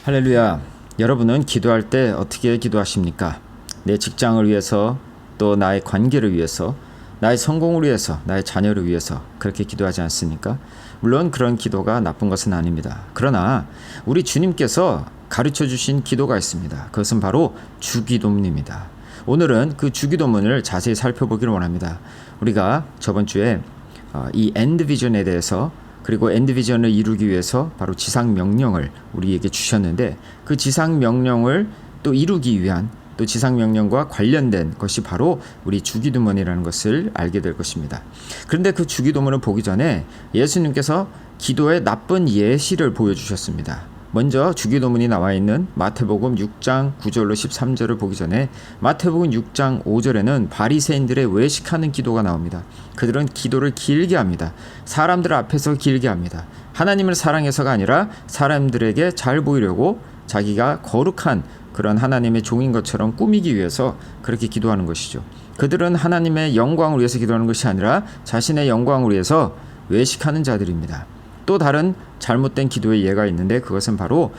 할렐루야. 여러분은 기도할 때 어떻게 기도하십니까? 내 직장을 위해서, 또 나의 관계를 위해서, 나의 성공을 위해서, 나의 자녀를 위해서 그렇게 기도하지 않습니까? 물론 그런 기도가 나쁜 것은 아닙니다. 그러나 우리 주님께서 가르쳐 주신 기도가 있습니다. 그것은 바로 주기도문입니다. 오늘은 그 주기도문을 자세히 살펴보기를 원합니다. 우리가 저번 주에 이 엔드 비전에 대해서, 그리고 엔드 비전을 이루기 위해서 바로 지상 명령을 우리에게 주셨는데, 그 지상 명령을 또 이루기 위한, 또 지상 명령과 관련된 것이 바로 우리 주기도문이라는 것을 알게 될 것입니다. 그런데 그 주기도문을 보기 전에 예수님께서 기도의 나쁜 예시를 보여주셨습니다. 먼저 주기도문이 나와 있는 마태복음 6장 9절로 13절을 보기 전에 마태복음 6장 5절에는 바리새인들의 외식하는 기도가 나옵니다. 그들은 기도를 길게 합니다. 사람들 앞에서 길게 합니다. 하나님을 사랑해서가 아니라 사람들에게 잘 보이려고 자기가 거룩한 그런 하나님의 종인 것처럼 꾸미기 위해서 그렇게 기도하는 것이죠. 그들은 하나님의 영광을 위해서 기도하는 것이 아니라 자신의 영광을 위해서 외식하는 자들입니다. 또 다른 잘못된 기도의 예가 있는데, 그것은 바로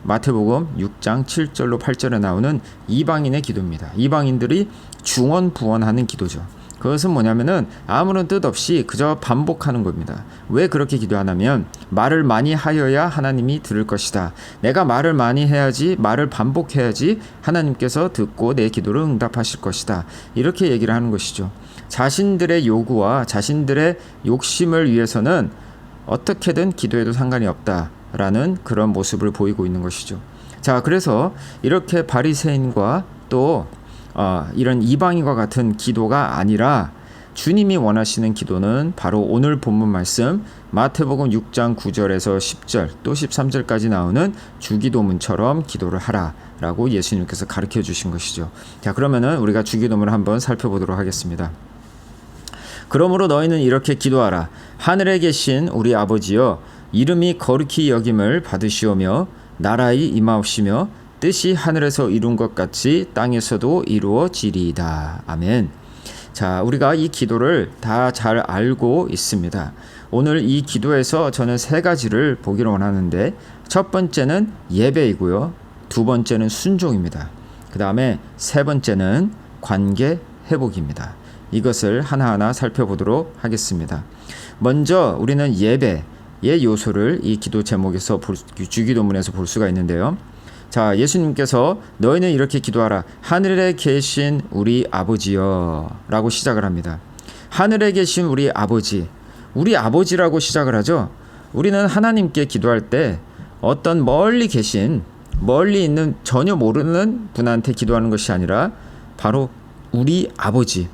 마태복음 6장 7절로 8절에 나오는 이방인의 기도입니다. 이방인들이 중언부언하는 기도죠. 그것은 뭐냐면은 아무런 뜻 없이 그저 반복하는 겁니다. 왜 그렇게 기도하냐면, 말을 많이 하여야 하나님이 들을 것이다. 내가 말을 많이 해야지, 말을 반복해야지 하나님께서 듣고 내 기도를 응답하실 것이다. 이렇게 얘기를 하는 것이죠. 자신들의 요구와 자신들의 욕심을 위해서는 어떻게든 기도해도 상관이 없다라는 그런 모습을 보이고 있는 것이죠. 자, 그래서 이렇게 바리새인과 또 이런 이방인과 같은 기도가 아니라 주님이 원하시는 기도는 바로 오늘 본문 말씀 마태복음 6장 9절에서 10절 또 13절까지 나오는 주기도문처럼 기도를 하라라고 예수님께서 가르쳐 주신 것이죠. 자, 그러면은 우리가 주기도문을 한번 살펴보도록 하겠습니다. 그러므로 너희는 이렇게 기도하라. 하늘에 계신 우리 아버지여, 이름이 거룩히 여김을 받으시오며 나라의 임하옵시며 뜻이 하늘에서 이룬 것 같이 땅에서도 이루어지리이다. 아멘. 자, 우리가 이 기도를 다 잘 알고 있습니다. 오늘 이 기도에서 저는 세 가지를 보기를 원하는데, 첫 번째는 예배이고요, 두 번째는 순종입니다. 그 다음에 세 번째는 관계 회복입니다. 이것을 하나하나 살펴보도록 하겠습니다. 먼저 우리는 예배의 요소를 이 기도 제목에서 주기도문에서 볼 수가 있는데요. 자, 예수님께서 너희는 이렇게 기도하라. 하늘에 계신 우리 아버지여 라고 시작을 합니다. 하늘에 계신 우리 아버지, 우리 아버지라고 시작을 하죠. 우리는 하나님께 기도할 때 어떤 멀리 계신, 멀리 있는 전혀 모르는 분한테 기도하는 것이 아니라 바로 우리 아버지,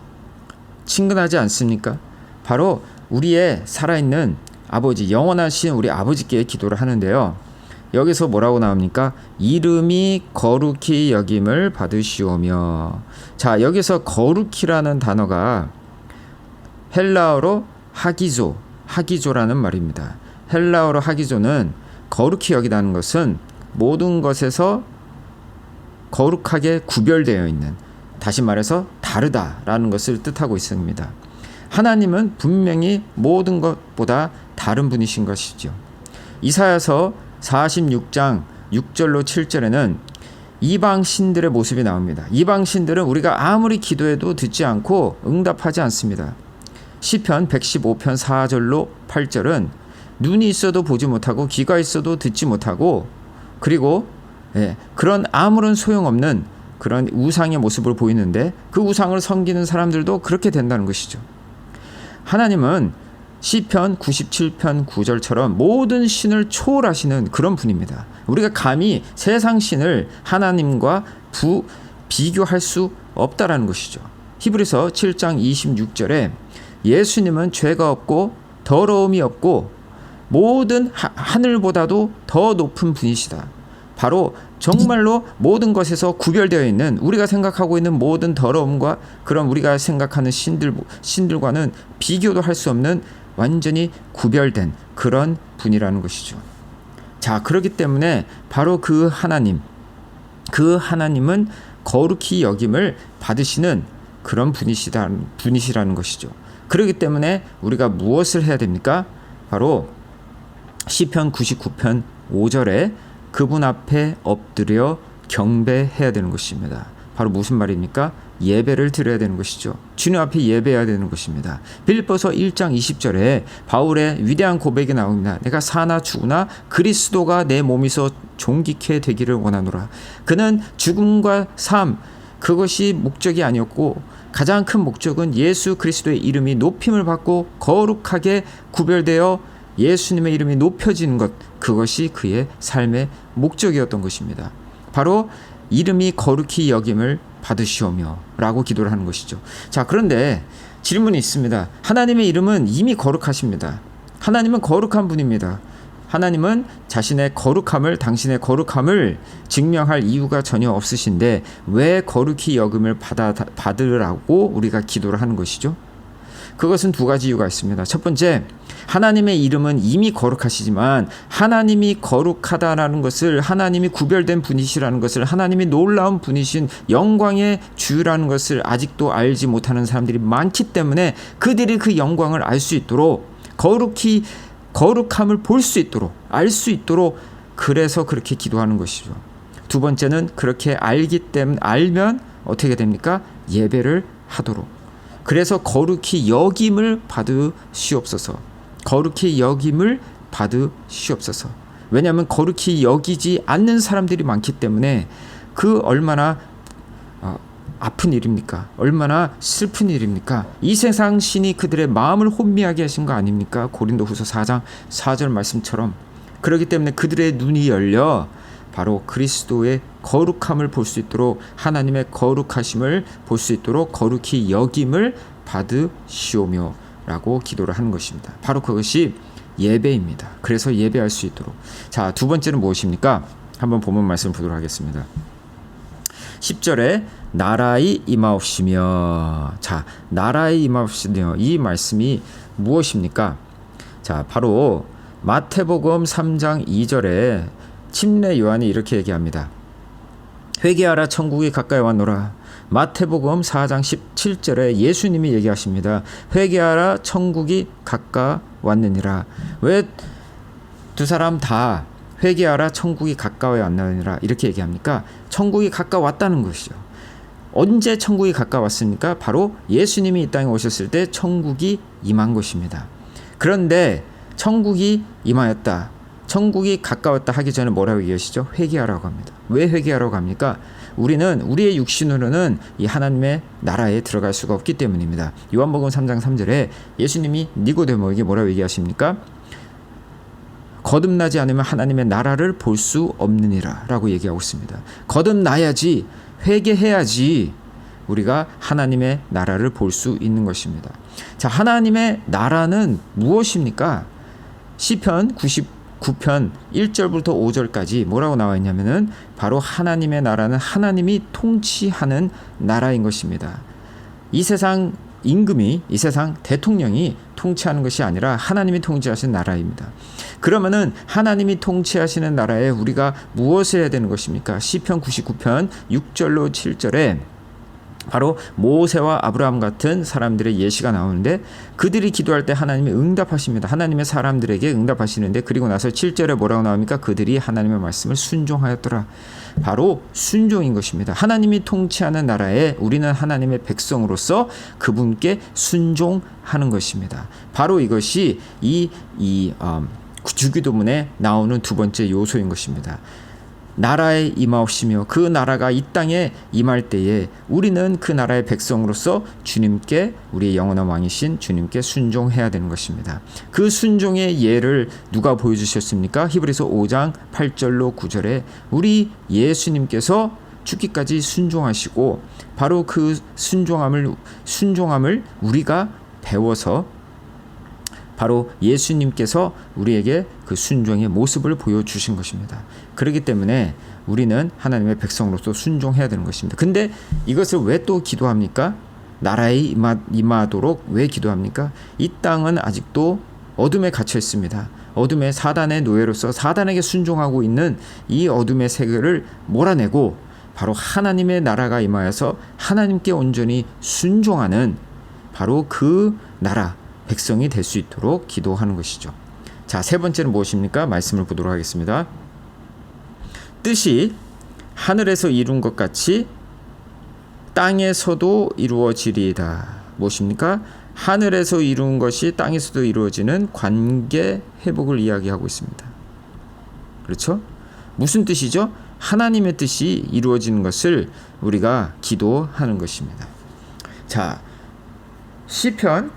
친근하지 않습니까? 바로 우리의 살아있는 아버지, 영원하신 우리 아버지께 기도를 하는데요. 여기서 뭐라고 나옵니까? 이름이 거룩히 여김을 받으시오며. 자, 여기서 거룩히라는 단어가 헬라어로 하기조라는 말입니다. 헬라어로 하기조는 거룩히 여기다는 것은 모든 것에서 거룩하게 구별되어 있는, 다시 말해서 다르다라는 것을 뜻하고 있습니다. 하나님은 분명히 모든 것보다 다른 분이신 것이죠. 이사야서 46장 6절로 7절에는 이방 신들의 모습이 나옵니다. 이방 신들은 우리가 아무리 기도해도 듣지 않고 응답하지 않습니다. 시편 115편 4절로 8절은 눈이 있어도 보지 못하고 귀가 있어도 듣지 못하고, 그리고 그런 아무런 소용없는 그런 우상의 모습을 보이는데, 그 우상을 섬기는 사람들도 그렇게 된다는 것이죠. 하나님은 시편 97편 9절처럼 모든 신을 초월하시는 그런 분입니다. 우리가 감히 세상 신을 하나님과 비교할 수 없다라는 것이죠. 히브리서 7장 26절에 예수님은 죄가 없고 더러움이 없고 모든 하늘보다도 더 높은 분이시다. 바로 정말로 모든 것에서 구별되어 있는, 우리가 생각하고 있는 모든 더러움과 그런 우리가 생각하는 신들과는 비교도 할 수 없는 완전히 구별된 그런 분이라는 것이죠. 자, 그렇기 때문에 바로 그 하나님은 거룩히 여김을 받으시는 그런 분이시라는 것이죠. 그렇기 때문에 우리가 무엇을 해야 됩니까? 바로 시편 99편 5절에 그분 앞에 엎드려 경배해야 되는 것입니다. 바로 무슨 말입니까? 예배를 드려야 되는 것이죠. 주님 앞에 예배해야 되는 것입니다. 빌립보서 1장 20절에 바울의 위대한 고백이 나옵니다. 내가 사나 죽으나 그리스도가 내 몸에서 존귀케 되기를 원하노라. 그는 죽음과 삶, 그것이 목적이 아니었고 가장 큰 목적은 예수 그리스도의 이름이 높임을 받고 거룩하게 구별되어 예수님의 이름이 높여지는 것, 그것이 그의 삶의 목적이었던 것입니다. 바로 이름이 거룩히 여김을 받으시오며 라고 기도를 하는 것이죠. 자, 그런데 질문이 있습니다. 하나님의 이름은 이미 거룩하십니다. 하나님은 거룩한 분입니다. 하나님은 자신의 거룩함을, 당신의 거룩함을 증명할 이유가 전혀 없으신데 왜 거룩히 여김을 받으라고 우리가 기도를 하는 것이죠? 그것은 두 가지 이유가 있습니다. 첫 번째, 하나님의 이름은 이미 거룩하시지만 하나님이 거룩하다라는 것을, 하나님이 구별된 분이시라는 것을, 하나님이 놀라운 분이신 영광의 주라는 것을 아직도 알지 못하는 사람들이 많기 때문에 그들이 그 영광을 알 수 있도록, 거룩함을 볼 수 있도록, 알 수 있도록, 그래서 그렇게 기도하는 것이죠. 두 번째는 그렇게 알면 어떻게 됩니까? 예배를 하도록. 그래서 거룩히 여김을 받으시옵소서. 거룩히 여김을 받으시옵소서. 왜냐하면 거룩히 여기지 않는 사람들이 많기 때문에 그 얼마나 아픈 일입니까? 얼마나 슬픈 일입니까? 이 세상 신이 그들의 마음을 혼미하게 하신 거 아닙니까? 고린도후서 4장 4절 말씀처럼. 그렇기 때문에 그들의 눈이 열려 바로 그리스도의 거룩함을 볼 수 있도록, 하나님의 거룩하심을 볼 수 있도록 거룩히 여김을 받으시오며 라고 기도를 하는 것입니다. 바로 그것이 예배입니다. 그래서 예배할 수 있도록. 자, 두 번째는 무엇입니까? 한번 본문 말씀을 보도록 하겠습니다. 10절에 나라의 임하옵시며. 자, 나라의 임하옵시며, 이 말씀이 무엇입니까? 자, 바로 마태복음 3장 2절에 침례 요한이 이렇게 얘기합니다. 회개하라, 천국이 가까이 왔노라. 마태복음 4장 17절에 예수님이 얘기하십니다. 회개하라, 천국이 가까이 왔느니라. 왜 두 사람 다 회개하라, 천국이 가까이 왔느니라 이렇게 얘기합니까? 천국이 가까이 왔다는 것이죠. 언제 천국이 가까이 왔습니까? 바로 예수님이 이 땅에 오셨을 때 천국이 임한 것입니다. 그런데 천국이 임하였다, 천국이 가까웠다 하기 전에 뭐라고 얘기하시죠? 회개하라고 합니다. 왜 회개하라고 합니까? 우리는 우리의 육신으로는 이 하나님의 나라에 들어갈 수가 없기 때문입니다. 요한복음 3장 3절에 예수님이 니고데모에게 뭐라고 얘기하십니까? 거듭나지 않으면 하나님의 나라를 볼 수 없느니라 라고 얘기하고 있습니다. 거듭나야지, 회개해야지 우리가 하나님의 나라를 볼 수 있는 것입니다. 자, 하나님의 나라는 무엇입니까? 시편 99편 1절부터 5절까지 뭐라고 나와 있냐면은 바로 하나님의 나라는 하나님이 통치하는 나라인 것입니다. 이 세상 임금이, 이 세상 대통령이 통치하는 것이 아니라 하나님이 통치하시는 나라입니다. 그러면은 하나님이 통치하시는 나라에 우리가 무엇을 해야 되는 것입니까? 시편 99편 6절로 7절에 바로 모세와 아브라함 같은 사람들의 예시가 나오는데 그들이 기도할 때 하나님이 응답하십니다. 하나님의 사람들에게 응답하시는데, 그리고 나서 7절에 뭐라고 나옵니까? 그들이 하나님의 말씀을 순종하였더라. 바로 순종인 것입니다. 하나님이 통치하는 나라에 우리는 하나님의 백성으로서 그분께 순종하는 것입니다. 바로 이것이 이 주기도문에 나오는 두 번째 요소인 것입니다. 나라에 임하옵시며, 그 나라가 이 땅에 임할 때에 우리는 그 나라의 백성으로서 주님께, 우리의 영원한 왕이신 주님께 순종해야 되는 것입니다. 그 순종의 예를 누가 보여주셨습니까? 히브리서 5장 8절로 9절에 우리 예수님께서 죽기까지 순종하시고, 바로 그 순종함을 우리가 배워서 바로 예수님께서 우리에게 그 순종의 모습을 보여주신 것입니다. 그렇기 때문에 우리는 하나님의 백성으로서 순종해야 되는 것입니다. 근데 이것을 왜 또 기도합니까? 나라에 임하도록 왜 기도합니까? 이 땅은 아직도 어둠에 갇혀 있습니다. 어둠의 사단의 노예로서 사단에게 순종하고 있는 이 어둠의 세계를 몰아내고 바로 하나님의 나라가 임하여서 하나님께 온전히 순종하는 바로 그 나라, 백성이 될 수 있도록 기도하는 것이죠. 자, 세 번째는 무엇입니까? 말씀을 보도록 하겠습니다. 뜻이 하늘에서 이룬 것 같이 땅에서도 이루어지리이다. 무엇입니까? 하늘에서 이룬 것이 땅에서도 이루어지는 관계 회복을 이야기하고 있습니다. 그렇죠? 무슨 뜻이죠? 하나님의 뜻이 이루어지는 것을 우리가 기도하는 것입니다. 자, 시편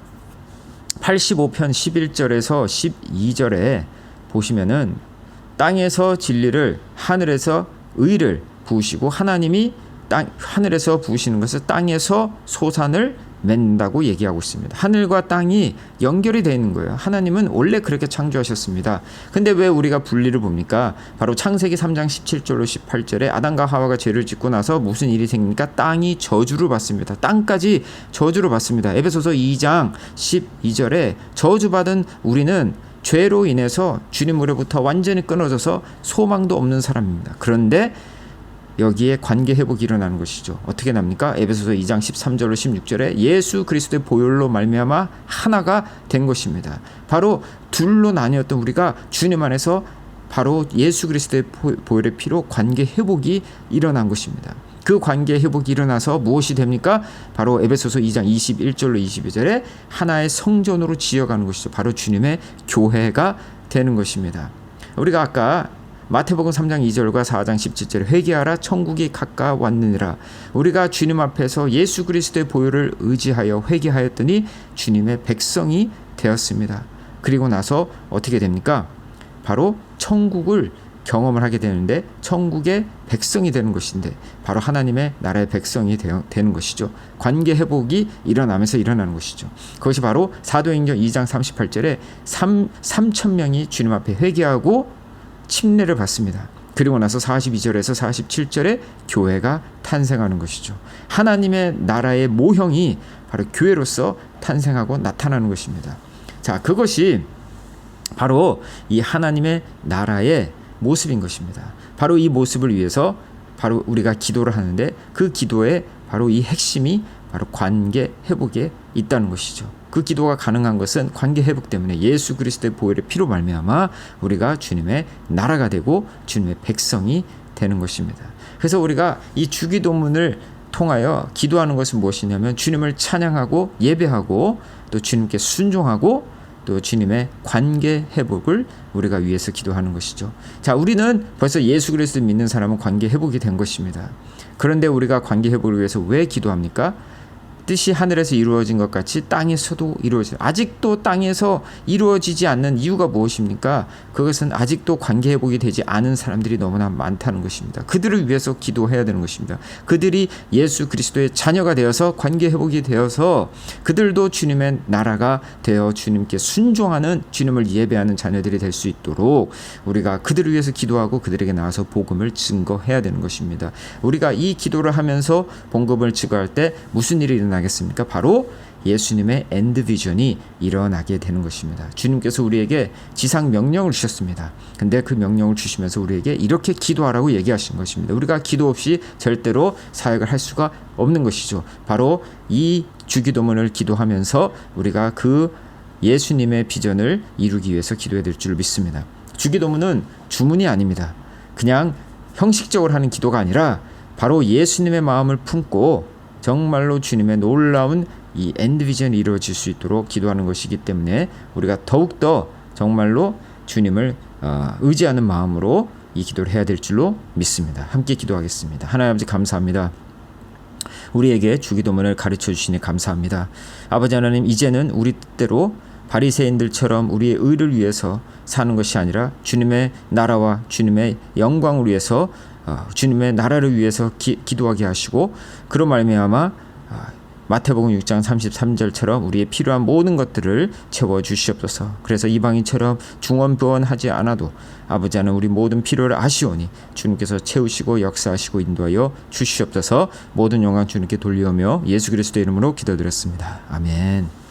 85편 11절에서 12절에 보시면은 땅에서 진리를, 하늘에서 의를 부으시고, 하나님이 하늘에서 부으시는 것을 땅에서 소산을 맺는다고 얘기하고 있습니다. 하늘과 땅이 연결이 되어 있는 거예요. 하나님은 원래 그렇게 창조하셨습니다. 근데 왜 우리가 분리를 봅니까? 바로 창세기 3장 17절로 18절에 아담과 하와가 죄를 짓고 나서 무슨 일이 생깁니까? 땅이 저주를 받습니다. 땅까지 저주를 받습니다. 에베소서 2장 12절에 저주받은 우리는 죄로 인해서 주님으로부터 완전히 끊어져서 소망도 없는 사람입니다. 그런데 여기에 관계 회복이 일어나는 것이죠. 어떻게 납니까? 에베소서 2장 13절로 16절에 예수 그리스도의 보혈로 말미암아 하나가 된 것입니다. 바로 둘로 나뉘었던 우리가 주님 안에서 바로 예수 그리스도의 보혈의 피로 관계 회복이 일어난 것입니다. 그 관계 회복이 일어나서 무엇이 됩니까? 바로 에베소서 2장 21절로 22절에 하나의 성전으로 지어가는 것이죠. 바로 주님의 교회가 되는 것입니다. 우리가 아까 마태복음 3장 2절과 4장 17절에 회개하라 천국이 가까웠느니라. 우리가 주님 앞에서 예수 그리스도의 보혈을 의지하여 회개하였더니 주님의 백성이 되었습니다. 그리고 나서 어떻게 됩니까? 바로 천국을 경험을 하게 되는데 천국의 백성이 되는 것인데 바로 하나님의 나라의 백성이 되는 것이죠. 관계 회복이 일어나면서 일어나는 것이죠. 그것이 바로 사도행전 2장 38절에 3,000명이 주님 앞에 회개하고 침례를 받습니다. 그리고 나서 42절에서 47절에 교회가 탄생하는 것이죠. 하나님의 나라의 모형이 바로 교회로서 탄생하고 나타나는 것입니다. 자, 그것이 바로 이 하나님의 나라의 모습인 것입니다. 바로 이 모습을 위해서 바로 우리가 기도를 하는데 그 기도의 바로 이 핵심이 바로 관계 회복에 있다는 것이죠. 그 기도가 가능한 것은 관계 회복 때문에 예수 그리스도의 보혈의 피로 말미암아 우리가 주님의 나라가 되고 주님의 백성이 되는 것입니다. 그래서 우리가 이 주기도문을 통하여 기도하는 것은 무엇이냐면 주님을 찬양하고 예배하고 또 주님께 순종하고 또 주님의 관계 회복을 우리가 위해서 기도하는 것이죠. 자, 우리는 벌써 예수 그리스도를 믿는 사람은 관계 회복이 된 것입니다. 그런데 우리가 관계 회복을 위해서 왜 기도합니까? 뜻이 하늘에서 이루어진 것 같이 땅에서도 이루어져요. 아직도 땅에서 이루어지지 않는 이유가 무엇입니까? 그것은 아직도 관계 회복이 되지 않은 사람들이 너무나 많다는 것입니다. 그들을 위해서 기도해야 되는 것입니다. 그들이 예수 그리스도의 자녀가 되어서 관계 회복이 되어서 그들도 주님의 나라가 되어 주님께 순종하는, 주님을 예배하는 자녀들이 될 수 있도록 우리가 그들을 위해서 기도하고 그들에게 나와서 복음을 증거해야 되는 것입니다. 우리가 이 기도를 하면서 복음을 증거할 때 무슨 일이 일어나겠습니까? 바로 예수님의 엔드 비전이 일어나게 되는 것입니다. 주님께서 우리에게 지상 명령을 주셨습니다. 근데 그 명령을 주시면서 우리에게 이렇게 기도하라고 얘기하신 것입니다. 우리가 기도 없이 절대로 사역을 할 수가 없는 것이죠. 바로 이 주기도문을 기도하면서 우리가 그 예수님의 비전을 이루기 위해서 기도해야 될 줄 믿습니다. 주기도문은 주문이 아닙니다. 그냥 형식적으로 하는 기도가 아니라 바로 예수님의 마음을 품고 정말로 주님의 놀라운 이 엔드 비전이 이루어질 수 있도록 기도하는 것이기 때문에 우리가 더욱더 정말로 주님을 의지하는 마음으로 이 기도를 해야 될 줄로 믿습니다. 함께 기도하겠습니다. 하나님 아버지 감사합니다. 우리에게 주기도문을 가르쳐 주시니 감사합니다. 아버지 하나님, 이제는 우리 뜻대로 바리새인들처럼 우리의 의를 위해서 사는 것이 아니라 주님의 나라와 주님의 영광을 위해서 주님의 나라를 위해서 기도하게 하시고 그로 말미암아 마태복음 6장 33절처럼 우리의 필요한 모든 것들을 채워주시옵소서. 그래서 이방인처럼 중언부언하지 않아도 아버지 하나님 우리 모든 필요를 아시오니 주님께서 채우시고 역사하시고 인도하여 주시옵소서. 모든 영광 주님께 돌리오며 예수 그리스도의 이름으로 기도드렸습니다. 아멘.